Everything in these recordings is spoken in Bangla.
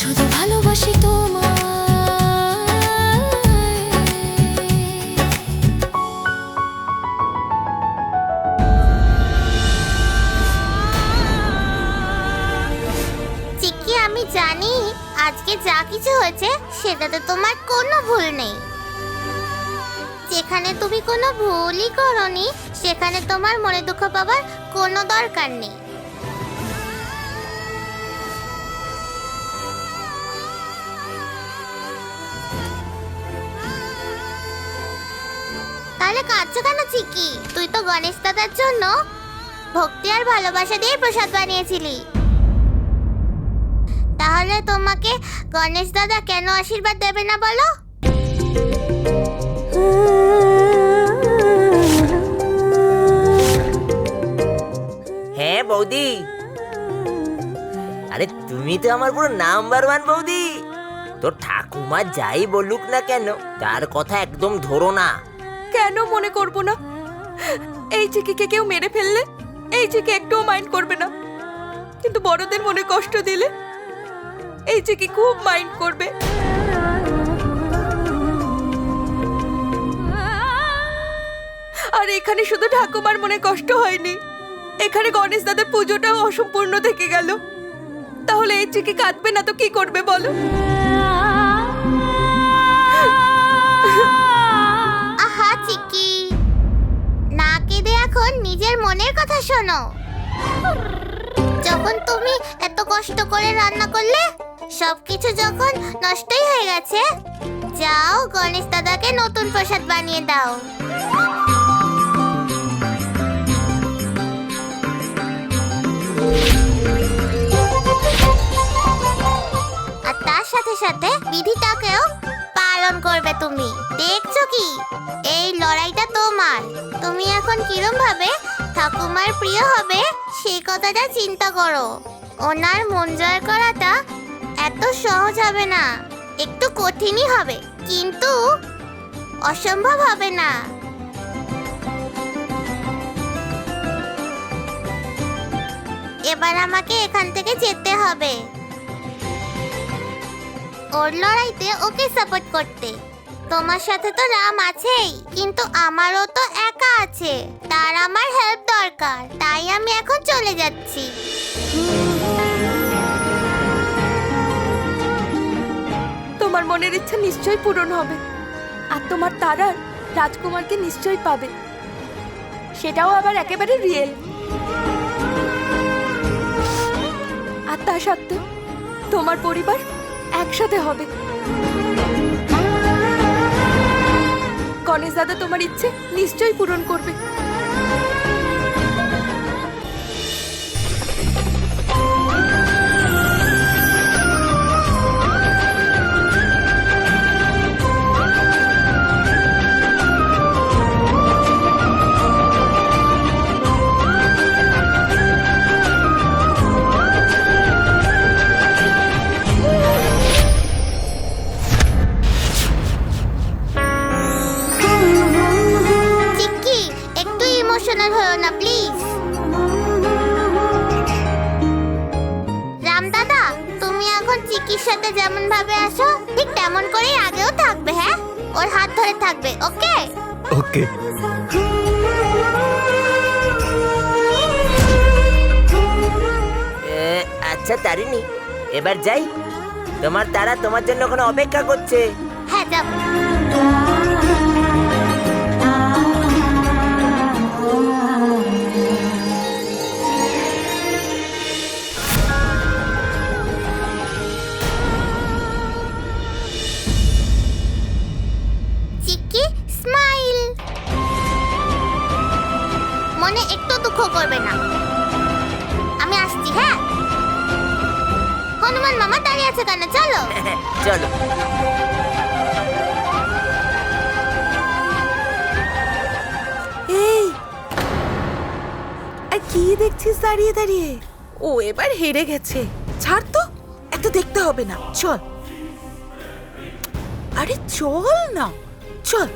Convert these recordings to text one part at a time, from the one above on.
শুধু ভালোবাসি তোমায়। চিকি, আমি জানি আজকে যা কিছু হয়েছে সেটাতে তোমার কোনো ভুল নেই। যেখানে তুমি কোনো ভুলই করনি সেখানে তোমার মনে দুঃখ পাবার কোনো দরকার নেই। তাহলে কাঁদছো কেন চিকি? তুই তো গণেশ দাদার জন্য ভক্তি আর ভালোবাসা দিয়ে প্রসাদ বানিয়েছিলি। তাহলে তোমাকে গণেশ দাদা কেন আশীর্বাদ দেবে না বলো? হ্যাঁ বৌদি, আরে তুমি তো আমার পুরো নাম্বার ওয়ান বৌদি। তোর ঠাকুমা যাই বলুক না কেন তার কথা একদম ধরো না। কেন মনে করব না? এই চিকিকে কেউ মেরে ফেললে এই চিকি একটুও মাইন্ড করবে না, কিন্তু বড়দের মনে কষ্ট দিলে এই চিকি খুব মাইন্ড করবে। আর এখানে শুধু ঠাকুমার মনে কষ্ট হয়নি, এখানে গণেশ দাদার পুজোটাও অসম্পূর্ণ থেকে গেল। তাহলে এই চিকি কাঁদবে না তো কি করবে বলো? আহা চিকি, না কেঁদে এখন নিজের মনের কথা শোনো। যখন তুমি এত কষ্ট করে রান্না করলে, সবকিছু যখন নষ্টই হয়ে গেছে, যাও গণেশ দাদাকে নতুন প্রসাদ বানিয়ে দাও। আর তার সাথে সাথে বিধিটাকেও পালন করবে তুমি। দেখছো কি, এই লড়াইটা তোমার। তুমি এখন কিরম ভাবে ঠাকুমার প্রিয় হবে সেই কথাটা চিন্তা করো। ওনার মন জয় করাটা এত সহজ হবে না, একটু কঠিনই হবে, কিন্তু অসম্ভব হবে না। এবার আমাকে এখান থেকে যেতে হবে, ওর লড়াইতে ওকে সাপোর্ট করতে। তোমার সাথে তো রাম আছেই, কিন্তু আমারও তো একা আছে, তার আমার হেল্প দরকার। তাই আমি এখন চলে যাচ্ছি। তোমার মনের ইচ্ছা নিশ্চয়ই পূরণ হবে, আর তোমার তারার রাজকুমারকে নিশ্চয়ই পাবে, সেটাও আবার একেবারে রিয়েল। আর তা সত্ত্বেও তোমার পরিবার একসাথে হবে। গণেশ দাদা তোমার ইচ্ছে নিশ্চয়ই পূরণ করবে। চিক্কি, একটু ইমোশনাল হও না প্লিজ। রাম দাদা, তুমি এখন চিক্কির সাথে যেমন ভাবে আসো ঠিক তেমন করেই আগেও থাকবে। হ্যাঁ, ওর হাত ধরে থাকবে, ওকে? ওকে। আচ্ছা তারিণী, এবার যাই। তোমার তারা তোমার জন্য ওখানে অপেক্ষা করছে। হ্যাঁ, যাবো। চিক্কি, স্মাইল। মনে একটু দুঃখ করবে না। আমি আসছি। হ্যাঁ, হনুমান মামা দাঁড়িয়ে আছে কেন? চলো। চলো। এই আর কি দেখছিস দাঁড়িয়ে দাঁড়িয়ে? ও এবার হেরে গেছে, ছাড় তো, এত দেখতে হবে না, চল। আরে চল না, চল।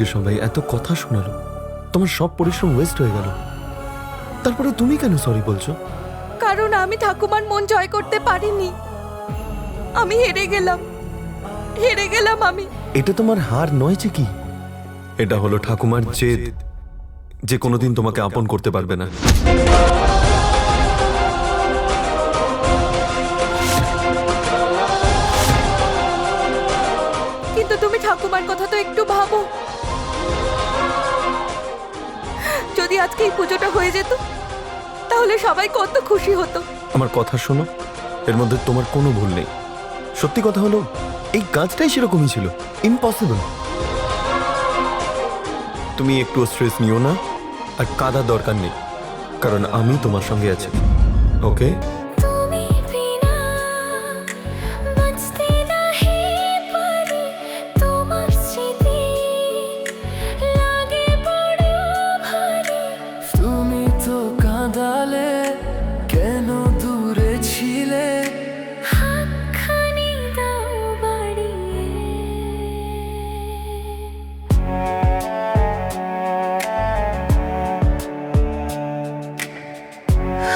চারিদিকে সবাই এত কথা শোনালো, তোমার সব পরিশ্রম ওয়েস্ট হয়ে গেল, তারপরে তুমি কেন সরি বলছো? কারণ আমি ঠাকুমার মন জয় করতে পারিনি। আমি হেরে গেলাম আমি। এটা তোমার হার নয় যে কি, এটা হলো ঠাকুমার জেদ যে কোনোদিন তোমাকে আপন করতে পারবে না। কিন্তু তুমি ঠাকুমার কথা তো একটু ভাবো। যদি আজকে এই পুজোটা হয়ে যেত তাহলে সবাই কত খুশি হতো। আমার কথা শোনো, এর মধ্যে তোমার কোনো ভুল নেই। সত্যি কথা হলো এই কাজটাই সেরকমই ছিল, ইম্পসিবল। তুমি একটু স্ট্রেস নিও না, আর কাঁদার দরকার নেই, কারণ আমি তোমার সঙ্গে আছি। ওকে? তুমি বিনা বাঁচতে নাহি পারি, তোমার স্মৃতি লাগে বড় ভারী। তুমি তো কাঁদালে, কেন দূরে ছিলে? হাতখানি দাও বাড়িয়ে।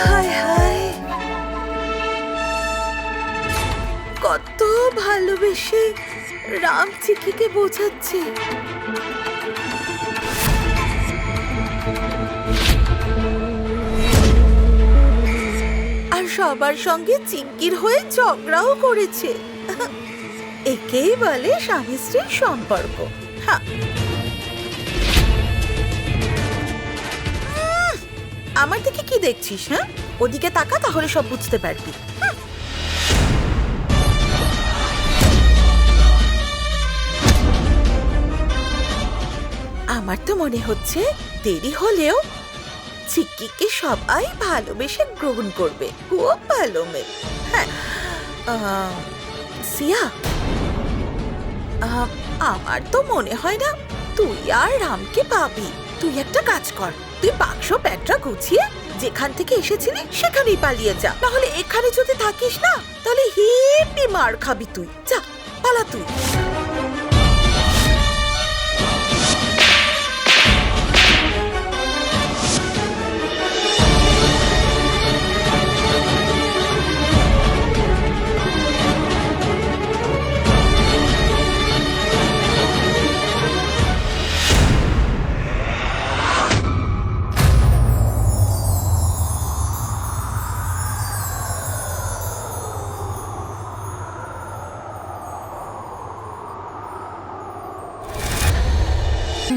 হায় হায়, কত ভালোবেসে রাম চিকিকে বোঝাচ্ছে। আর সবার সঙ্গে চিক্কির হয়ে ঝগড়াও করেছে। একেই বলে স্বামী স্ত্রীর সম্পর্ক। হ্যাঁ, আমার দিকে কি দেখছিস? হ্যাঁ, ওদিকে তাকা, তাহলে সব বুঝতে পারবি। আমার তো মনে হচ্ছে দেরি হলেও চিক্কিকে সবাই ভালোবেসে গ্রহণ করবে। খুব ভালো মেয়ে। হ্যাঁ, সিয়া, আমার তো মনে হয় না তুই আর রামকে পাবি। তুই একটা কাজ কর, তুই বাক্স প্যাটরা গুছিয়ে যেখান থেকে এসেছিলি সেখানেই পালিয়ে যা। নাহলে এখানে যদি থাকিস না, তাহলে হেপি মার খাবি তুই। যা, পালা তুই।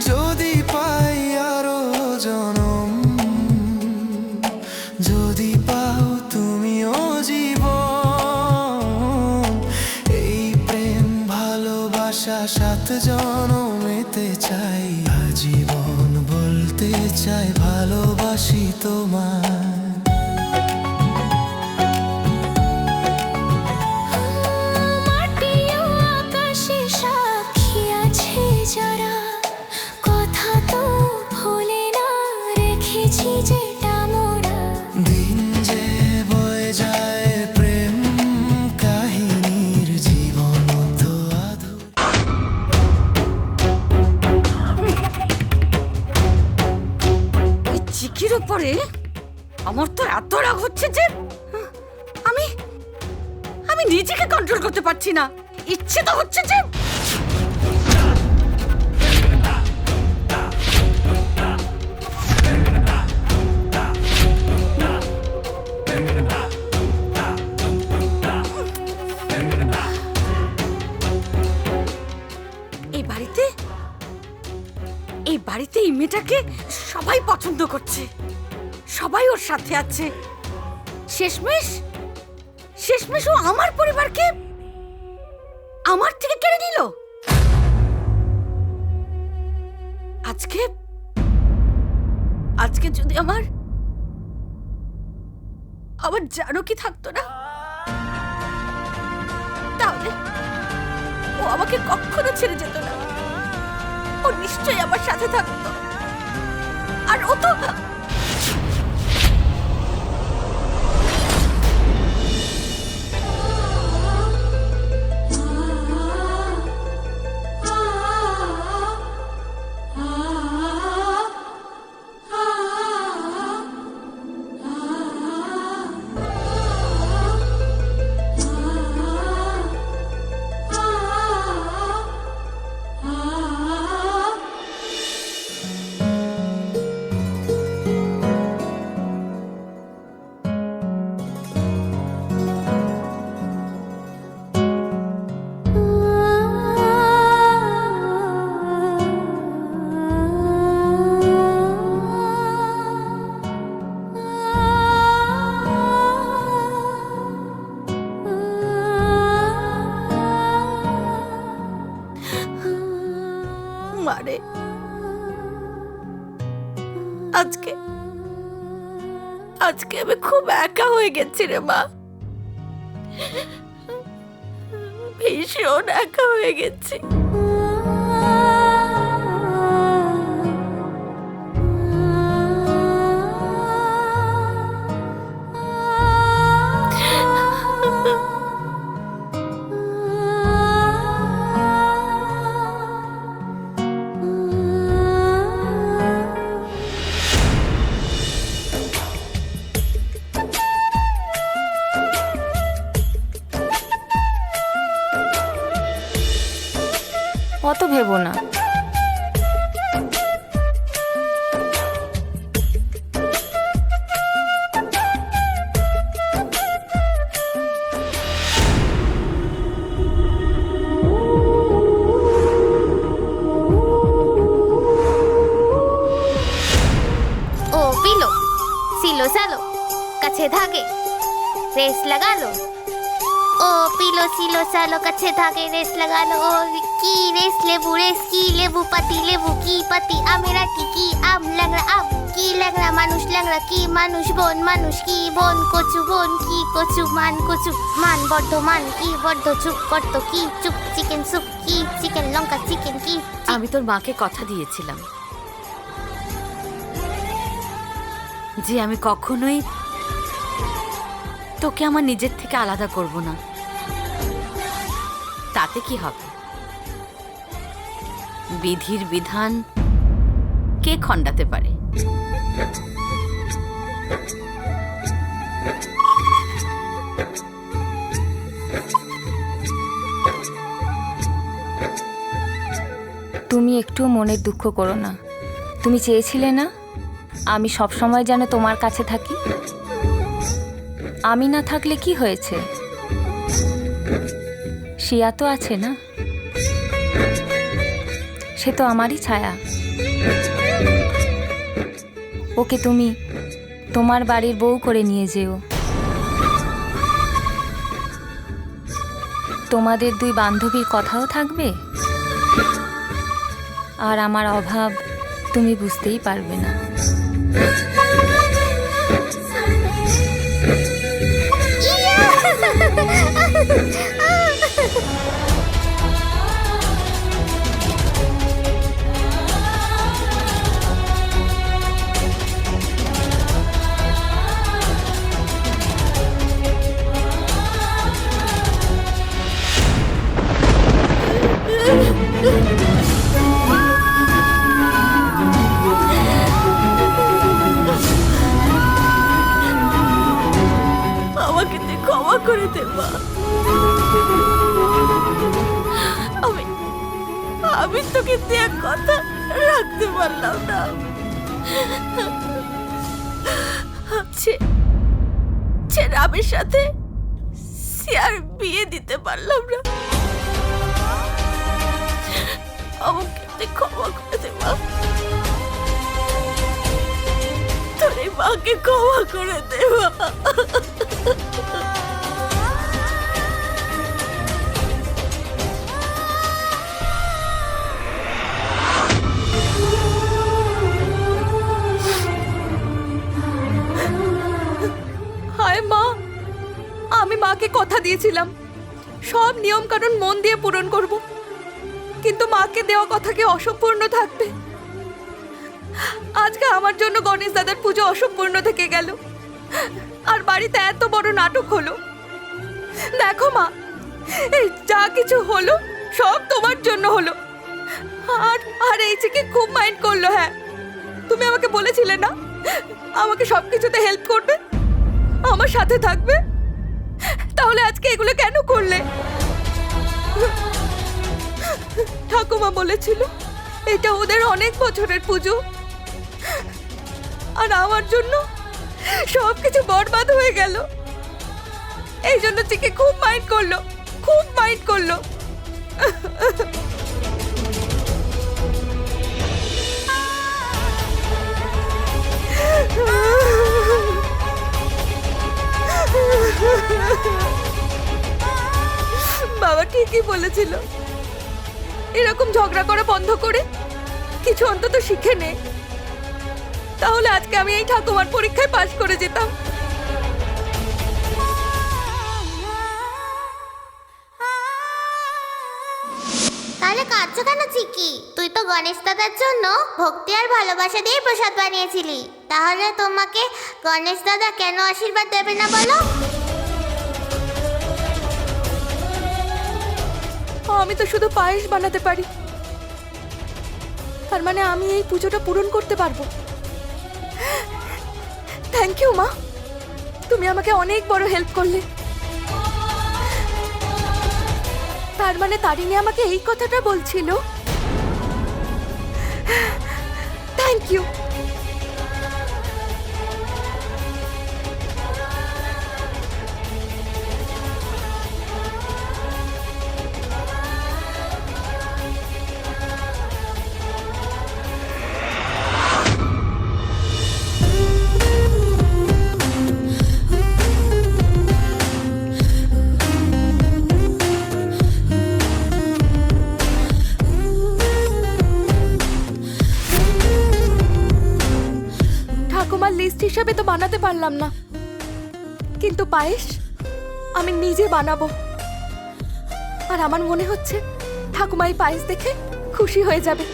যদি পাই আরো জনম, যদি পাও তুমিও জীবন, এই প্রেম ভালোবাসা 7 জনমেতে চাই। আজীবন বলতে চাই ভালোবাসি তোমায়। মাটি ও আকাশে সাক্ষী আছে যারা, কথা তো ভুলে না রেখেছি যেটা মোরা। দিন যে বয়ে যায় প্রেম কাহিনীর, জীবন তো আধুরি। ওই চিকির উপরে আমার তো এত রাগ হচ্ছে যে আমি আমি নিজেকে কন্ট্রোল করতে পারছি না। ইচ্ছে তো হচ্ছে যে এই বাড়িতে এই মেয়েটাকে সবাই পছন্দ করছে, সবাই ওর সাথে আছে। শেষমেশ ও আমার পরিবারকে আমার থেকে কেড়ে নিল। আজকে যদি আমার জানকী থাকতো না, তাহলে ও আমাকে কখনো ছেড়ে যেত না। ও নিশ্চয়ই আমার সাথে থাকতো। আর ও তো আজকে আমি খুব একা হয়ে গেছি রে মা, ভীষণ একা হয়ে গেছি। অত ভেবো না। ओ पी लो, सी लो सालो, कच्छे धागे रेस लगा लो। ओ पी लो, सी लो सालो, कच्छे धागे रेस लगा लो। ओ की रेस लेबू रेस की लेबू पति लेबू की पति आमेरा की आम लंगड़ा आम की लंगड़ा मानुष लंगड़ा की मानुष की बोन कोचु मान बर्धमान की बर्ध चुप कर्त की चुप चिकेन सुप की चिकेन लंका चिकेन की। আমি তোর মাকে কথা দিয়েছিলাম যে আমি কখনোই তোকে আমার নিজের থেকে আলাদা করব না। তাতে কি হবে? বিধির বিধান কে খণ্ডাতে পারে? তুমি একটুও মনের দুঃখ করো না। তুমি চেয়েছিলে না আমি সব সময় যেন তোমার কাছে থাকি। আমি না থাকলে কি হয়েছে, শিয়া তো আছে না, সে তো আমারই ছায়া। ওকে তুমি তোমার বাড়ির বউ করে নিয়ে যেও। তোমাদের দুই বান্ধবীর কথাও থাকবে, আর আমার অভাব তুমি বুঝতেই পারবে না। আমাকে তুই ক্ষমা করে দে মা। আমি তোকে দেয়া কথা রাখতে পারলাম না, রামের সাথে সিয়ার বিয়ে দিতে পারলাম না। আমাকে তুই ক্ষমা করে দে মা, তোর এই মাকে ক্ষমা করে দে মা। হায় মা, আমি মাকে কথা দিয়েছিলাম সব নিয়ম কানুন মন দিয়ে পূরণ করব, কিন্তু মাকে দেওয়া কথাকে অসম্পূর্ণ থাকবে। আজকে আমার জন্য গণেশ দাদার পুজো অসম্পূর্ণ থেকে গেল, আর বাড়িতে এত বড় নাটক হলো। দেখো মা, এই যা কিছু হলো সব তোমার জন্য হলো। আর এই চিকে খুব মাইন্ড করলো। হ্যাঁ, তুমি আমাকে বলেছিলে না আমাকে সবকিছুতে হেল্প করবে, আমার সাথে থাকবে, তাহলে আজকে এগুলো কেন করলে? ঠাকুমা বলেছিল এটা ওদের অনেক বছরের পুজো, আর আমার জন্য সবকিছু বরবাদ হয়ে গেল। এই জন্য চিকে খুব মাইন্ড করলো, খুব মাইন্ড করলো। বাবা ঠিকই বলেছিল, এরকম ঝগড়া করা বন্ধ করে কিছু অন্তত শিখে নে। তাহলে আজকে আমি এই ঠাকুমার পরীক্ষায় পাশ করে যেতাম। তাহলে কাঁদছো কেন চিকি? তুই তো গণেশ দাদার জন্য ভক্তি আর ভালোবাসা দিয়ে প্রসাদ বানিয়েছিলি, তাহলে তোমাকে গণেশ দাদা কেন আশীর্বাদ দেবে না বলো? আমি তো শুধু পায়েস বানাতে পারি, তার মানে আমি এই পুজোটা পূরণ করতে পারবো? থ্যাংক ইউ মা, তুমি আমাকে অনেক বড় হেল্প করলে। তার মানে তারিণী আমাকে এই কথাটা বলছিল। Thank you. ঠাকুমার লিস্ট হিসাবে তো বানাতে পারলাম না, কিন্তু পায়েস আমি নিজে বানাবো। আর আমার মনে হচ্ছে ঠাকুমা এই পায়েস দেখে খুশি হয়ে যাবে।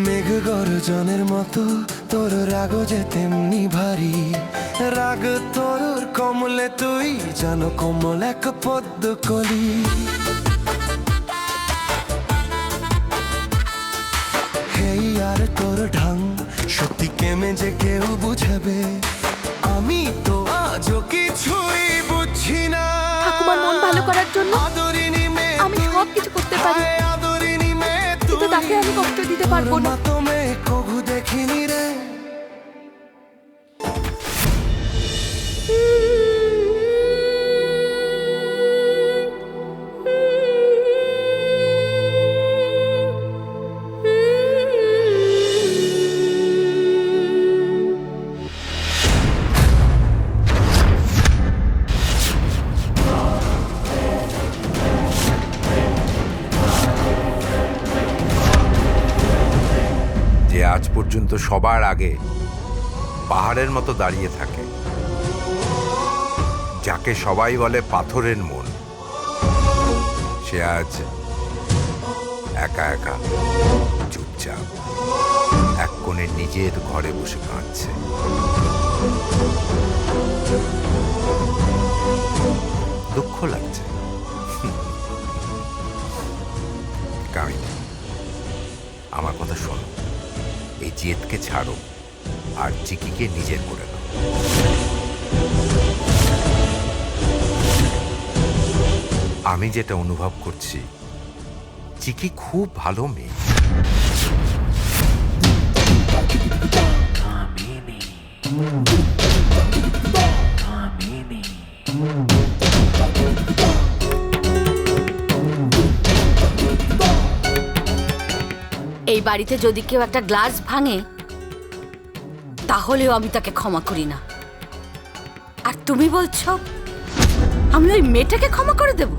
মেঘ গর্জনের মতো তোর রাগ যে তেমনি ভারী, রাগ তোর কমলে তুই যেন কমল এক পদ্ম কলি। হেই আর তোর ঢং সত্যি কেমে যে কেউ বুঝাবে, আমি তো আজও কিছুই বুঝছি না। ঠাকুমার মন ভালো করার জন্য আদরিনী মেয়ে আমি সব কিছু করতে পারি, হায় আদরিনী মেয়ে কিন্তু তাকে আমি কষ্ট দিতে পারবো না। তোমে কভু দেখিনি রে। যে আজ পর্যন্ত সবার আগে পাহাড়ের মতো দাঁড়িয়ে থাকে, যাকে সবাই বলে পাথরের মন, সে আজ একা একা চুপচাপ এক কোণে নিজের ঘরে বসে কাঁদছে। দুঃখ লাগছে। কামিনী, আমার কথা শোনো, এই জেদকে ছাড়ো আর চিকিকে নিজের করে নাও। আমি যেটা অনুভব করছি, চিকি খুব ভালো মেয়ে। এই বাড়িতে যদি কেউ একটা গ্লাস ভাঙে তাহলেও আমি তাকে ক্ষমা করি না। আর তুমি বলছো আমি ওই মেয়েটাকে ক্ষমা করে দেব,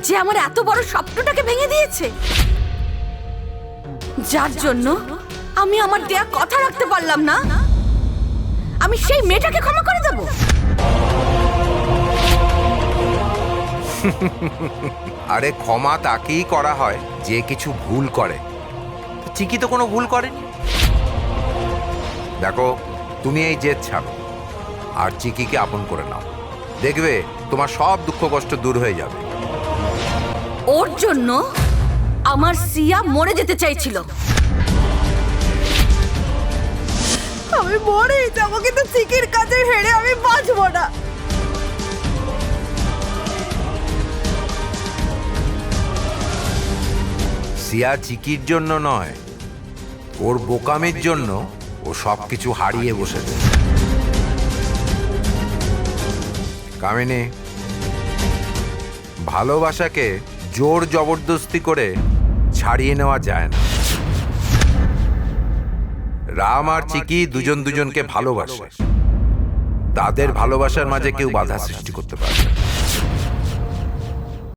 যে আমার এত বড় স্বপ্নটাকে ভেঙে দিয়েছে, যার জন্য আমি আমার দেয়া কথা রাখতে পারলাম না। আমি সেই মেয়েটাকে ক্ষমা করে দেব? আরে ক্ষমা তাকেই করা হয় যে কিছু ভুল করে। চিকি তো কোনো ভুল করেনি। দেখো, তুমি এই জেদ ছাড়ো আর চিকিকে আপন করে নাও, দেখবে তোমার সব দুঃখ কষ্ট দূর হয়ে যাবে। ওর জন্য আমার সিয়া মরে যেতে চাইছিল। আমি মরেই যাবো, কিন্তু চিকির কাছে হেরে আমি বাঁচবো না। সিয়া চিকির জন্য নয়, ওর বোকামির জন্য ও সবকিছু হারিয়ে বসেছে। কামিনী, ভালোবাসাকে জোর জবরদস্তি করে ছাড়িয়ে নেওয়া যায় না। রাম আর চিকি দুজন দুজনকে ভালোবাসে, তাদের ভালোবাসার মাঝে কেউ বাধা সৃষ্টি করতে পারে না।